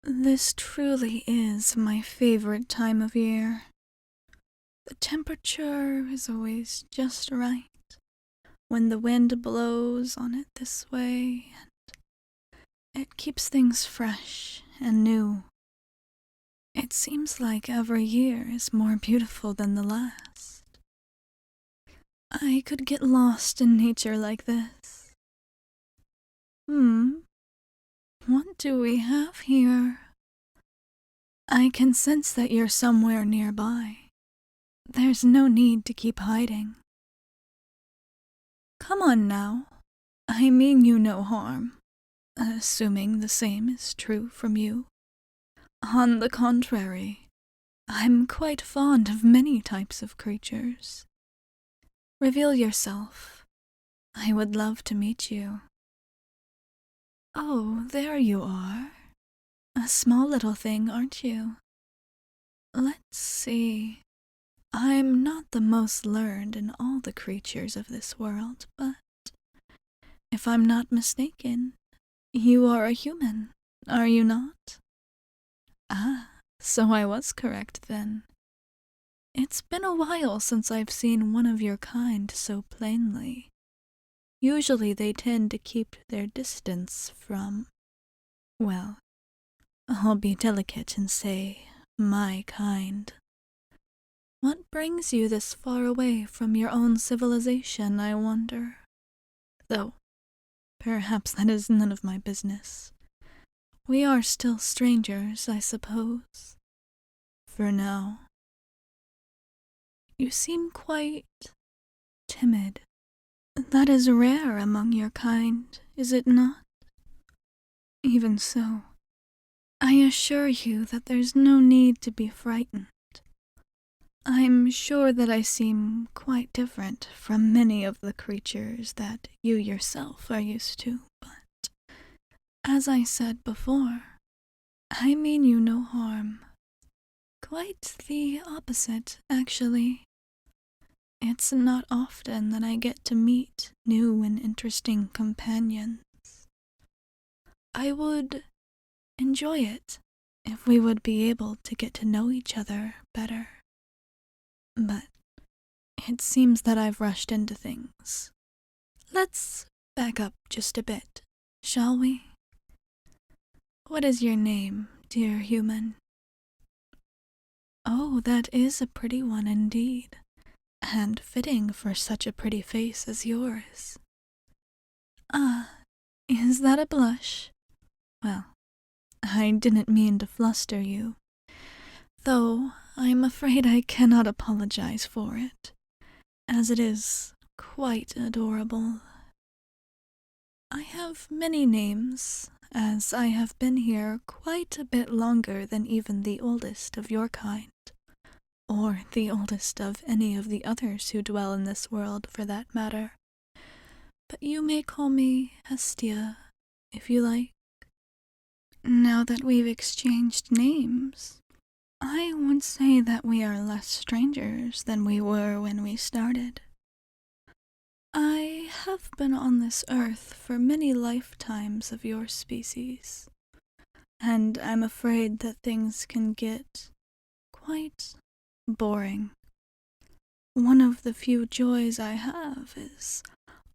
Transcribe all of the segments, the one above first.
This truly is my favorite time of year. The temperature is always just right when the wind blows on it this way, and it keeps things fresh and new. It seems like every year is more beautiful than the last. I could get lost in nature like this. What do we have here? I can sense that you're somewhere nearby. There's no need to keep hiding. Come on now. I mean you no harm, assuming the same is true from you. On the contrary, I'm quite fond of many types of creatures. Reveal yourself. I would love to meet you. Oh, there you are. A small little thing, aren't you? Let's see. I'm not the most learned in all the creatures of this world, but if I'm not mistaken, you are a human, are you not? Ah, so I was correct then. It's been a while since I've seen one of your kind so plainly. Usually they tend to keep their distance from, well, I'll be delicate and say, my kind. What brings you this far away from your own civilization, I wonder? Though, perhaps that is none of my business. We are still strangers, I suppose. For now. You seem quite timid. That is rare among your kind, is it not? Even so, I assure you that there's no need to be frightened. I'm sure that I seem quite different from many of the creatures that you yourself are used to, but as I said before, I mean you no harm. Quite the opposite, actually. It's not often that I get to meet new and interesting companions. I would enjoy it if we would be able to get to know each other better. But it seems that I've rushed into things. Let's back up just a bit, shall we? What is your name, dear human? Oh, that is a pretty one indeed, and fitting for such a pretty face as yours. Ah, is that a blush? Well, I didn't mean to fluster you, though I'm afraid I cannot apologize for it, as it is quite adorable. I have many names, as I have been here quite a bit longer than even the oldest of your kind, or the oldest of any of the others who dwell in this world for that matter. But you may call me Hestia, if you like. Now that we've exchanged names, I would say that we are less strangers than we were when we started. I have been on this earth for many lifetimes of your species, and I'm afraid that things can get quite boring. One of the few joys I have is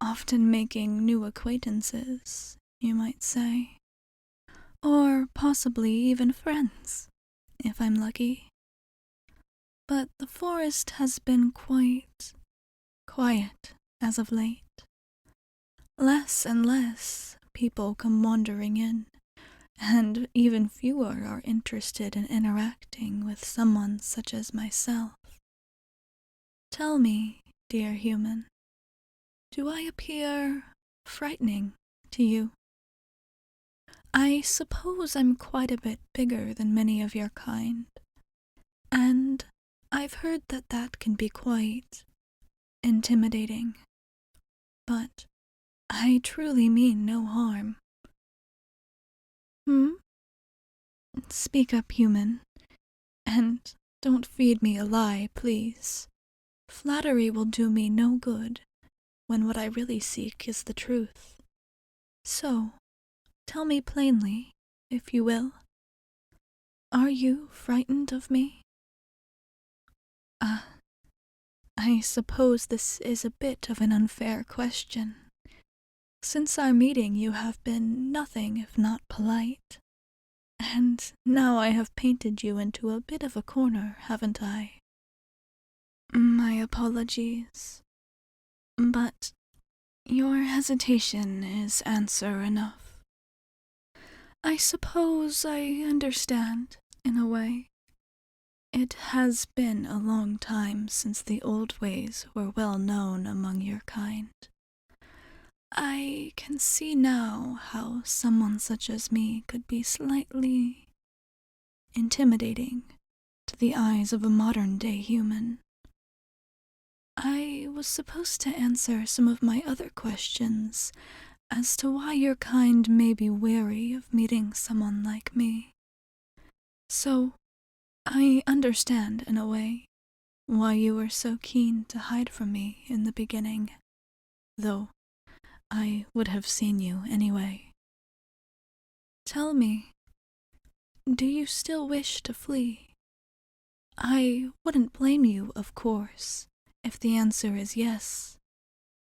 often making new acquaintances, you might say. Or possibly even friends, if I'm lucky. But the forest has been quite quiet as of late. Less and less people come wandering in, and even fewer are interested in interacting with someone such as myself. Tell me, dear human, do I appear frightening to you? I suppose I'm quite a bit bigger than many of your kind, and I've heard that that can be quite intimidating. But I truly mean no harm. Speak up, human, and don't feed me a lie, please. Flattery will do me no good, when what I really seek is the truth. So, tell me plainly, if you will. Are you frightened of me? I suppose this is a bit of an unfair question. Since our meeting, you have been nothing if not polite. And now I have painted you into a bit of a corner, haven't I? My apologies. But your hesitation is answer enough. I suppose I understand, in a way. It has been a long time since the old ways were well known among your kind. I can see now how someone such as me could be slightly intimidating to the eyes of a modern-day human. I was supposed to answer some of my other questions as to why your kind may be wary of meeting someone like me. So, I understand, in a way, why you were so keen to hide from me in the beginning, though I would have seen you anyway. Tell me, do you still wish to flee? I wouldn't blame you, of course, if the answer is yes.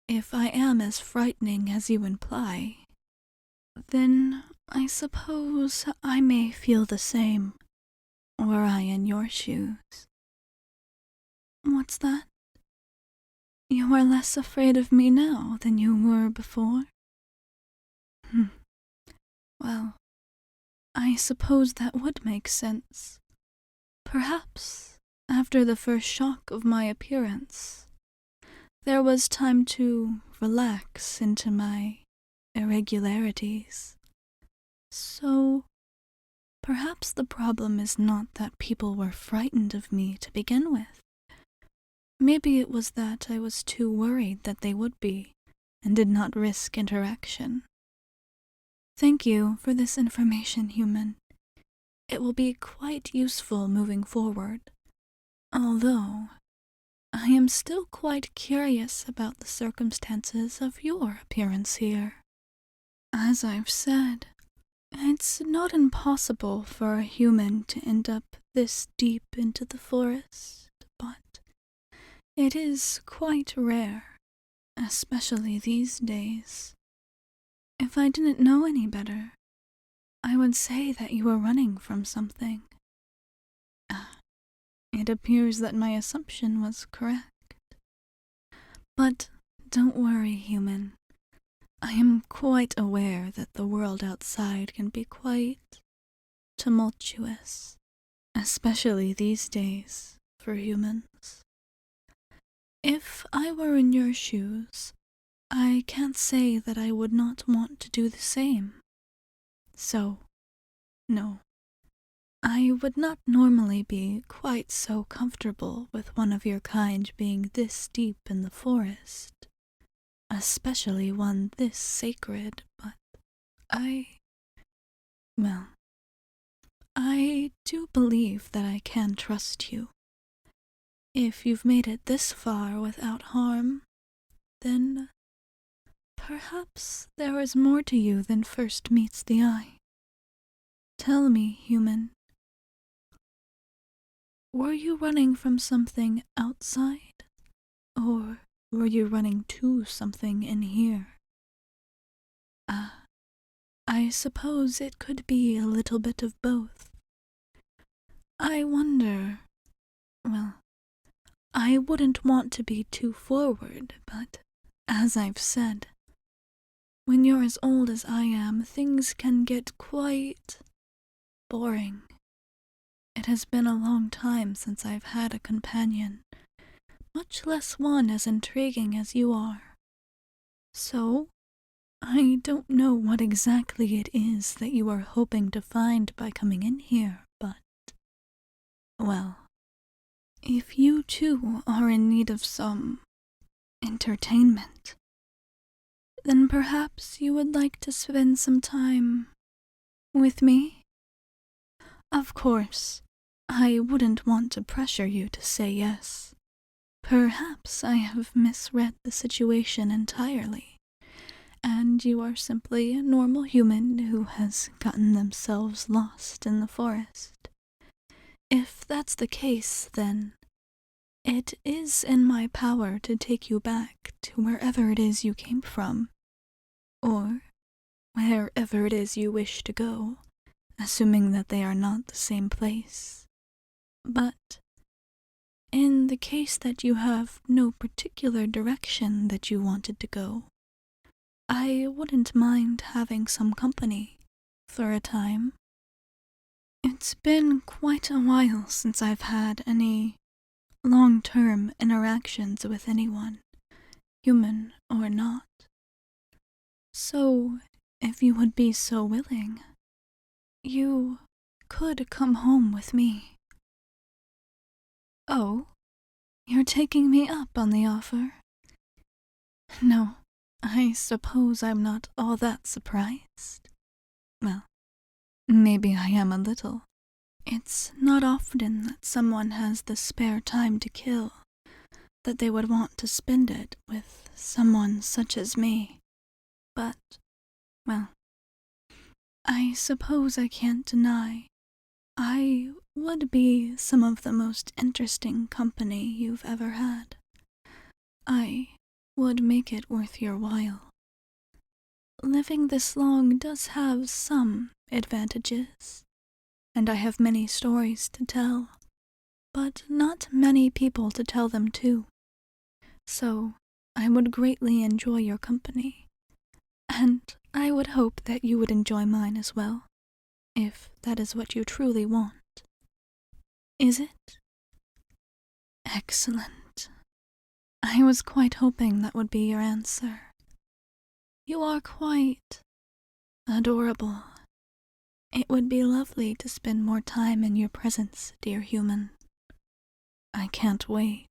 If I am as frightening as you imply, then I suppose I may feel the same, were I in your shoes. What's that? You are less afraid of me now than you were before? Well, I suppose that would make sense. Perhaps, after the first shock of my appearance, there was time to relax into my irregularities. So, perhaps the problem is not that people were frightened of me to begin with. Maybe it was that I was too worried that they would be, and did not risk interaction. Thank you for this information, human. It will be quite useful moving forward, although I am still quite curious about the circumstances of your appearance here. As I've said, it's not impossible for a human to end up this deep into the forest, but it is quite rare, especially these days. If I didn't know any better, I would say that you were running from something. It appears that my assumption was correct. But don't worry, human. I am quite aware that the world outside can be quite tumultuous, especially these days for humans. If I were in your shoes, I can't say that I would not want to do the same. So, no. I would not normally be quite so comfortable with one of your kind being this deep in the forest, especially one this sacred, but I do believe that I can trust you. If you've made it this far without harm, then perhaps there is more to you than first meets the eye. Tell me, human, were you running from something outside, or were you running to something in here? I suppose it could be a little bit of both. I wonder, I wouldn't want to be too forward, but as I've said, when you're as old as I am, things can get quite boring. It has been a long time since I've had a companion, much less one as intriguing as you are. So, I don't know what exactly it is that you are hoping to find by coming in here, but, well, if you too are in need of some entertainment, then perhaps you would like to spend some time with me? Of course, I wouldn't want to pressure you to say yes. Perhaps I have misread the situation entirely, and you are simply a normal human who has gotten themselves lost in the forest. If that's the case, then it is in my power to take you back to wherever it is you came from, or wherever it is you wish to go, assuming that they are not the same place. But in the case that you have no particular direction that you wanted to go, I wouldn't mind having some company for a time. It's been quite a while since I've had any long-term interactions with anyone, human or not. So, if you would be so willing, you could come home with me. Oh, you're taking me up on the offer? No, I suppose I'm not all that surprised. Well, maybe I am a little. It's not often that someone has the spare time to kill, that they would want to spend it with someone such as me. But, well, I suppose I can't deny I would be some of the most interesting company you've ever had. I would make it worth your while. Living this long does have some advantages, and I have many stories to tell, but not many people to tell them to. So I would greatly enjoy your company, and I would hope that you would enjoy mine as well, if that is what you truly want. Is it? Excellent. I was quite hoping that would be your answer. You are quite adorable. It would be lovely to spend more time in your presence, dear human. I can't wait.